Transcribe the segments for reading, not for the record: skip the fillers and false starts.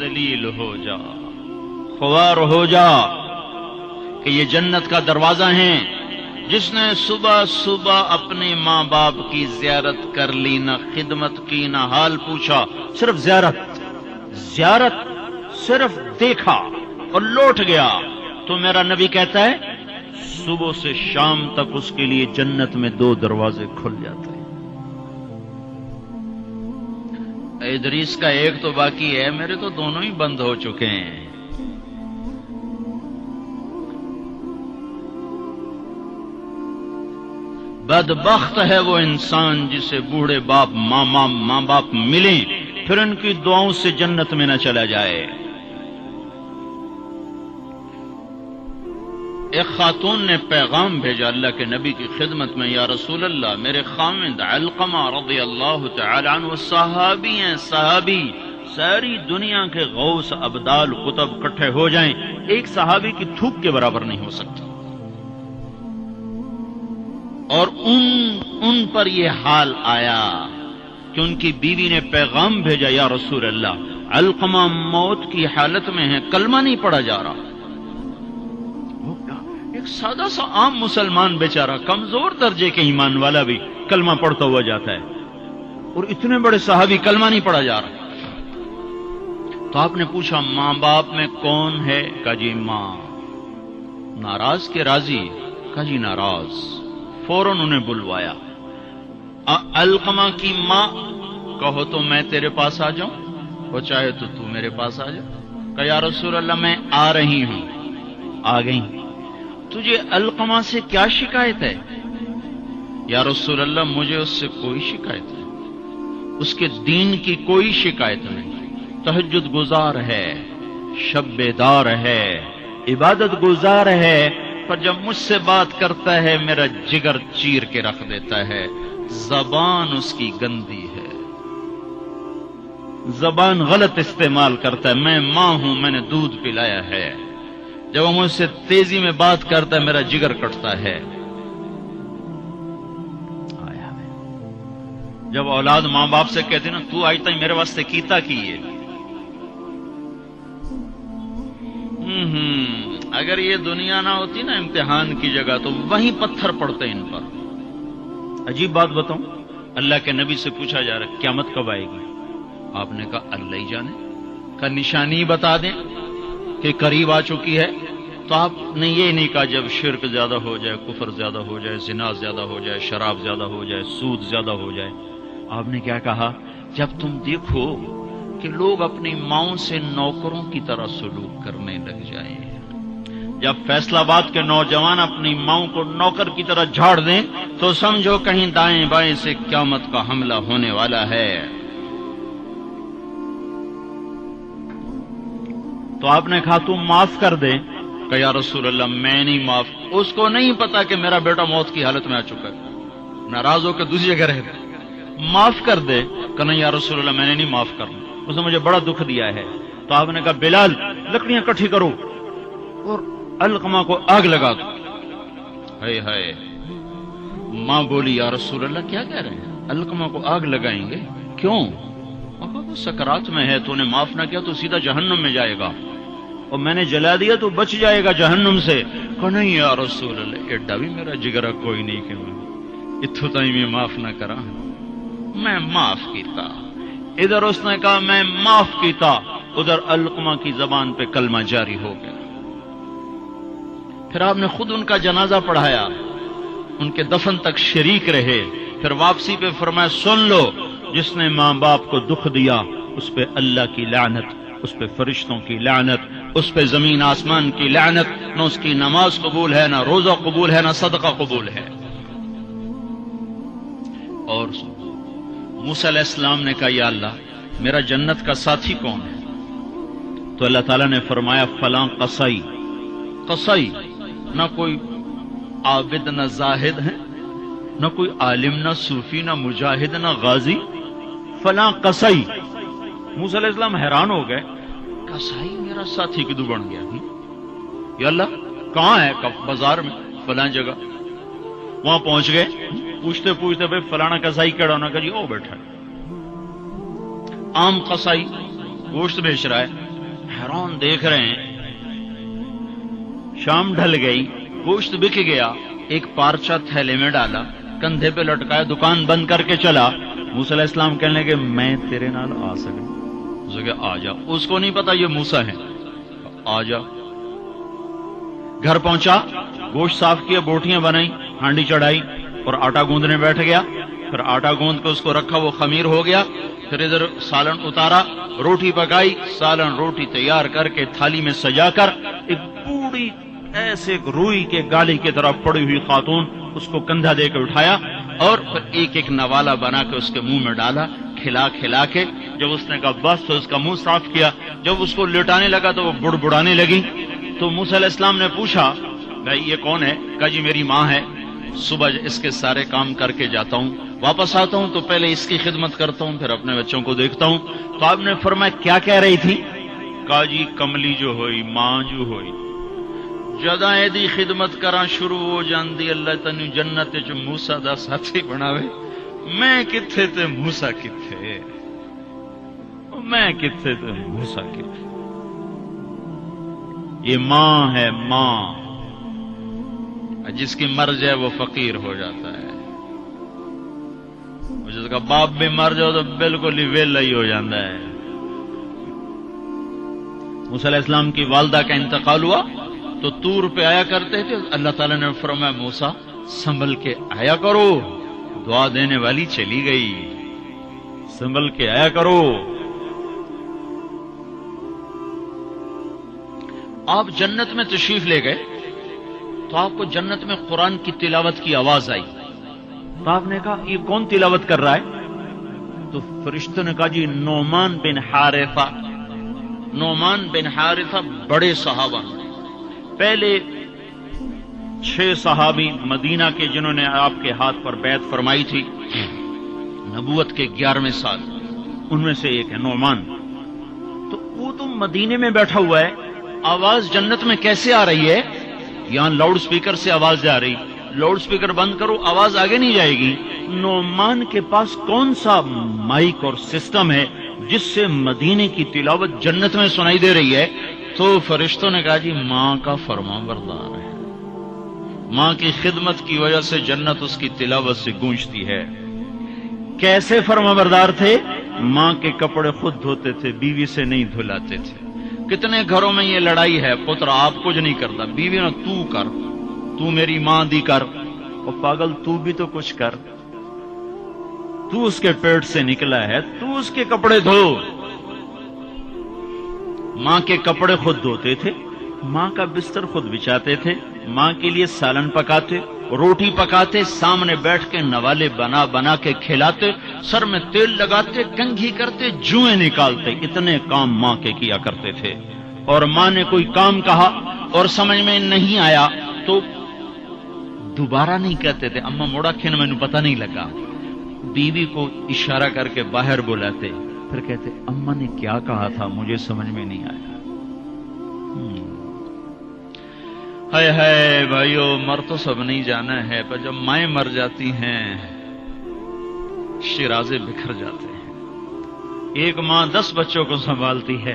ذلیل ہو جا، خوار ہو جا کہ یہ جنت کا دروازہ ہے۔ جس نے صبح صبح اپنے ماں باپ کی زیارت کر لی، نہ خدمت کی نہ حال پوچھا، صرف زیارت صرف دیکھا اور لوٹ گیا، تو میرا نبی کہتا ہے صبح سے شام تک اس کے لیے جنت میں 2 دروازے کھل جاتے ہیں۔ ادریس کا ایک تو باقی ہے، میرے تو دونوں ہی بند ہو چکے ہیں۔ بدبخت ہے وہ انسان جسے بوڑھے باپ ماں باپ ملیں پھر ان کی دعاؤں سے جنت میں نہ چلا جائے۔ ایک خاتون نے پیغام بھیجا اللہ کے نبی کی خدمت میں، یا رسول اللہ، میرے خاوند علقمہ رضی اللہ تعالی عنہ صحابی ہیں، صحابی، ساری دنیا کے غوث ابدال قطب اکٹھے ہو جائیں، ایک صحابی کی تھوک کے برابر نہیں ہو سکتا۔ اور ان پر یہ حال آیا کہ ان کی بیوی نے پیغام بھیجا، یا رسول اللہ، علقمہ موت کی حالت میں ہے، کلمہ نہیں پڑھا جا رہا۔ ایک سادہ سا عام مسلمان بیچارہ، کمزور درجے کے ایمان والا بھی کلمہ پڑھتا ہوا جاتا ہے، اور اتنے بڑے صحابی کلمہ نہیں پڑھا جا رہا۔ تو آپ نے پوچھا ماں باپ میں کون ہے؟ کہا جی ماں۔ ناراض کے راضی؟ کہا جی ناراض۔ فوراً انہیں بلوایا۔ علقمہ کی ماں، کہو تو میں تیرے پاس آ جاؤں، وہ چاہے تو میرے پاس آ جا۔ کہا یا رسول اللہ میں آ رہی ہوں۔ آ گئی۔ تجھے علقمہ سے کیا شکایت ہے؟ یا رسول اللہ مجھے اس سے کوئی شکایت نہیں، اس کے دین کی کوئی شکایت نہیں، تہجد گزار ہے، شب بیدار ہے، عبادت گزار ہے، پر جب مجھ سے بات کرتا ہے میرا جگر چیر کے رکھ دیتا ہے، زبان اس کی گندی ہے، زبان غلط استعمال کرتا ہے، میں ماں ہوں، میں نے دودھ پلایا ہے، جب وہ مجھ سے تیزی میں بات کرتا ہے میرا جگر کٹتا ہے۔ جب اولاد ماں باپ سے کہتے نا تو آج تک میرے واسطے کیتا کی ہے، اگر یہ دنیا نہ ہوتی نا امتحان کی جگہ تو وہیں پتھر پڑتے ان پر۔ عجیب بات بتاؤں، اللہ کے نبی سے پوچھا جا رہا ہے قیامت کب آئے گی؟ آپ نے کہا اللہ ہی جانے، کا نشانی بتا دیں کہ قریب آ چکی ہے؟ تو آپ نے یہ نہیں کہا جب شرک زیادہ ہو جائے، کفر زیادہ ہو جائے، زنا زیادہ ہو جائے، شراب زیادہ ہو جائے، سود زیادہ ہو جائے۔ آپ نے کیا کہا؟ جب تم دیکھو کہ لوگ اپنی ماؤں سے نوکروں کی طرح سلوک کرنے لگ جائیں، جب فیصل آباد کے نوجوان اپنی ماؤں کو نوکر کی طرح جھاڑ دیں تو سمجھو کہیں دائیں بائیں سے قیامت کا حملہ ہونے والا ہے۔ تو آپ نے کہا تم معاف کر دے؟ کہ یا رسول اللہ میں نہیں معاف، اس کو نہیں پتا کہ میرا بیٹا موت کی حالت میں آ چکا ہے، ناراض ہو کے دوسری جگہ رہتا، معاف کر دے؟ کہ نہیں یا رسول اللہ میں نے نہیں معاف کرنا، اس نے مجھے بڑا دکھ دیا ہے۔ تو آپ نے کہا بلال لکڑیاں اکٹھی کرو اور علقمہ کو آگ لگا دو۔ ہائے ہائے، ماں بولی یا رسول اللہ کیا کہہ رہے ہیں، علقمہ کو آگ لگائیں گے؟ کیوں؟ وہ سکرات میں ہے، تو نے معاف نہ کیا تو سیدھا جہنم میں جائے گا، اور میں نے جلا دیا تو بچ جائے گا جہنم سے۔ کہ نہیں یا رسول اللہ ایڈا بھی میرا جگرا کوئی نہیں کہ میں اتھو تائی میں معاف نہ کرا، میں معاف کیتا۔ ادھر اس نے کہا میں معاف کیتا، ادھر علقمہ کی زبان پہ کلمہ جاری ہو گیا۔ پھر آپ نے خود ان کا جنازہ پڑھایا، ان کے دفن تک شریک رہے، پھر واپسی پہ فرمایا سن لو، جس نے ماں باپ کو دکھ دیا اس پہ اللہ کی لعنت، اس پہ فرشتوں کی لعنت، اس پہ زمین آسمان کی لعنت، نہ اس کی نماز قبول ہے، نہ روزہ قبول ہے، نہ صدقہ قبول ہے۔ اور موسیٰ علیہ السلام نے کہا یا اللہ میرا جنت کا ساتھی کون ہے؟ تو اللہ تعالیٰ نے فرمایا فلاں قصائی۔ قصائی نہ کوئی عابد نہ زاہد ہے، نہ کوئی عالم نہ صوفی نہ مجاہد نہ غازی، فلاں قصائی۔ موسیٰ علیہ السلام حیران ہو گئے، قصائی میرا ساتھی کدو بن گیا؟ یا اللہ کہاں ہے؟ بازار میں فلاں جگہ۔ وہاں پہنچ گئے، پوچھتے پوچھتے بھائی فلانا قصائی کیڑا ہونا؟ کہ جی او بیٹھا ہے۔ عام قصائی گوشت بیچ رہا ہے، حیران دیکھ رہے ہیں. شام ڈھل گئی, گوشت بک گیا, ایک پارچہ تھیلے میں ڈالا, کندھے پہ لٹکایا, دکان بند کر کے چلا. موسیٰ علیہ السلام کہنے لگے میں تیرے نال آ سکوں؟ اس نے کہا آ جا. اس کو نہیں پتا یہ موسیٰ ہے. آ جا. گھر پہنچا, گوشت صاف کیا, بوٹیاں بنائی, ہانڈی چڑھائی اور آٹا گوندنے بیٹھ گیا. پھر آٹا گوند کے اس کو رکھا, وہ خمیر ہو گیا. پھر ادھر سالن اتارا, روٹی پکائی, سالن روٹی تیار کر کے تھالی میں سجا کر ایک بوڑھی ایسے روئی کے گالی کی طرح پڑی ہوئی خاتون, اس کو کندھا دے کے اٹھایا اور پھر ایک ایک نوالا بنا کے اس کے منہ میں ڈالا, کھلا کھلا کے. جب اس نے کہا بس تو اس کا منہ صاف کیا. جب اس کو لٹانے لگا تو وہ بڑبڑانے لگی. تو موسیٰ علیہ السلام نے پوچھا بھائی یہ کون ہے؟ کہا جی میری ماں ہے, صبح اس کے سارے کام کر کے جاتا ہوں, واپس آتا ہوں تو پہلے اس کی خدمت کرتا ہوں, پھر اپنے بچوں کو دیکھتا ہوں. تو آپ نے فرمایا کیا کہہ رہی تھی؟ کہا جی کملی جو ہوئی, ماں جو ہوئی, جدا ایدی خدمت کراں شروع ہو جاندی, اللہ تنو جنت چ موسیٰ دا ساتھی بناوے. میں کتھے تے موسیٰ کتھے, میں کتھے تے موسیٰ کتھے. یہ ماں ہے, ماں. جس کی مر جائے وہ فقیر ہو جاتا ہے, جس کا باپ بھی مر جاؤ تو بالکل ہی ویلا ہی ہو جاتا ہے. موسیٰ علیہ السلام کی والدہ کا انتقال ہوا تو طور پہ آیا کرتے تھے. اللہ تعالیٰ نے فرمایا موسیٰ سنبھل کے آیا کرو, دعا دینے والی چلی گئی, سنبھل کے آیا کرو. آپ جنت میں تشریف لے گئے تو آپ کو جنت میں قرآن کی تلاوت کی آواز آئی. تو آپ نے کہا یہ کون تلاوت کر رہا ہے؟ تو فرشتوں نے کہا جی نعمان بن حارثہ. نعمان بن حارثہ بڑے صحابہ, پہلے 6 صحابی مدینہ کے جنہوں نے آپ کے ہاتھ پر بیعت فرمائی تھی نبوت کے 11ویں سال, ان میں سے ایک ہے نعمان. تو وہ تو مدینے میں بیٹھا ہوا ہے, آواز جنت میں کیسے آ رہی ہے؟ یہاں لاؤڈ سپیکر سے آواز جا رہی, لاؤڈ سپیکر بند کرو آواز آگے نہیں جائے گی. نعمان کے پاس کون سا مائک اور سسٹم ہے جس سے مدینے کی تلاوت جنت میں سنائی دے رہی ہے؟ تو فرشتوں نے کہا جی ماں کا فرما بردار ہے, ماں کی خدمت کی وجہ سے جنت اس کی تلاوت سے گونجتی ہے. کیسے فرما بردار تھے؟ ماں کے کپڑے خود دھوتے تھے, بیوی سے نہیں دھلاتے تھے. کتنے گھروں میں یہ لڑائی ہے, پتر آپ کچھ نہیں کرتا, بیوی نے تو کر, تو میری ماں دی کر. اور پاگل تو بھی تو کچھ کر, تو اس کے پیٹ سے نکلا ہے, تو اس کے کپڑے دھو. ماں کے کپڑے خود دھوتے تھے, ماں کا بستر خود بچھاتے تھے, ماں کے لیے سالن پکاتے, روٹی پکاتے, سامنے بیٹھ کے نوالے بنا بنا کے کھلاتے, سر میں تیل لگاتے, کنگھی کرتے, جوئیں نکالتے. اتنے کام ماں کے کیا کرتے تھے. اور ماں نے کوئی کام کہا اور سمجھ میں نہیں آیا تو دوبارہ نہیں کہتے تھے اما موڑا کھن مینوں پتہ نہیں لگا. بیوی کو اشارہ کر کے باہر بلاتے, پھر کہتے اما نے کیا کہا تھا مجھے سمجھ میں نہیں آیا. ہائے ہائے بھائیو, مر تو سب نہیں جانا ہے, پر جب مائیں مر جاتی ہیں شیرازے بکھر جاتے ہیں. ایک ماں 10 بچوں کو سنبھالتی ہے,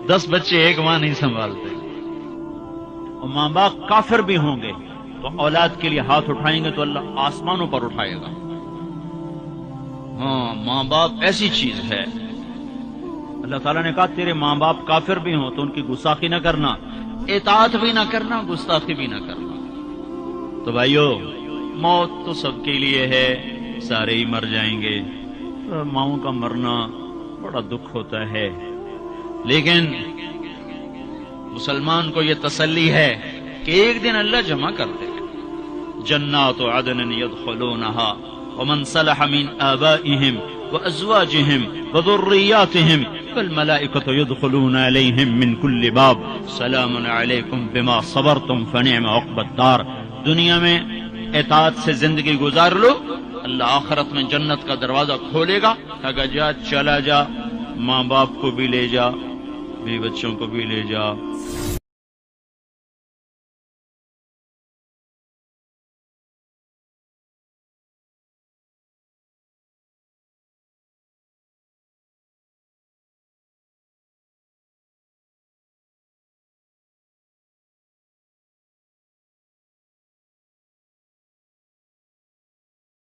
10 بچے ایک ماں نہیں سنبھالتے. اور ماں باپ کافر بھی ہوں گے تو اولاد کے لیے ہاتھ اٹھائیں گے تو اللہ آسمانوں پر اٹھائے گا. ہاں, ماں باپ ایسی چیز ہے. اللہ تعالیٰ نے کہا تیرے ماں باپ کافر بھی ہوں تو ان کی گستاخی نہ کرنا, اطاعت بھی نہ کرنا, گستاخی بھی نہ کرنا. تو بھائیو موت تو سب کے لیے ہے, سارے ہی مر جائیں گے. ماؤں کا مرنا بڑا دکھ ہوتا ہے, لیکن مسلمان کو یہ تسلی ہے کہ ایک دن اللہ جمع کر دے گا. جنات عدن يدخلونها ومن صلح من آبائهم وأزواجهم وذرياتهم والملائكة يدخلون عليهم من كل باب سلام عليكم بما صبرتم فنعم عقبى الدار. دنیا میں اطاعت سے زندگی گزار لو, اللہ آخرت میں جنت کا دروازہ کھولے گا. کہا جا چلا جا, ماں باپ کو بھی لے جا, بیوی بچوں کو بھی لے جا.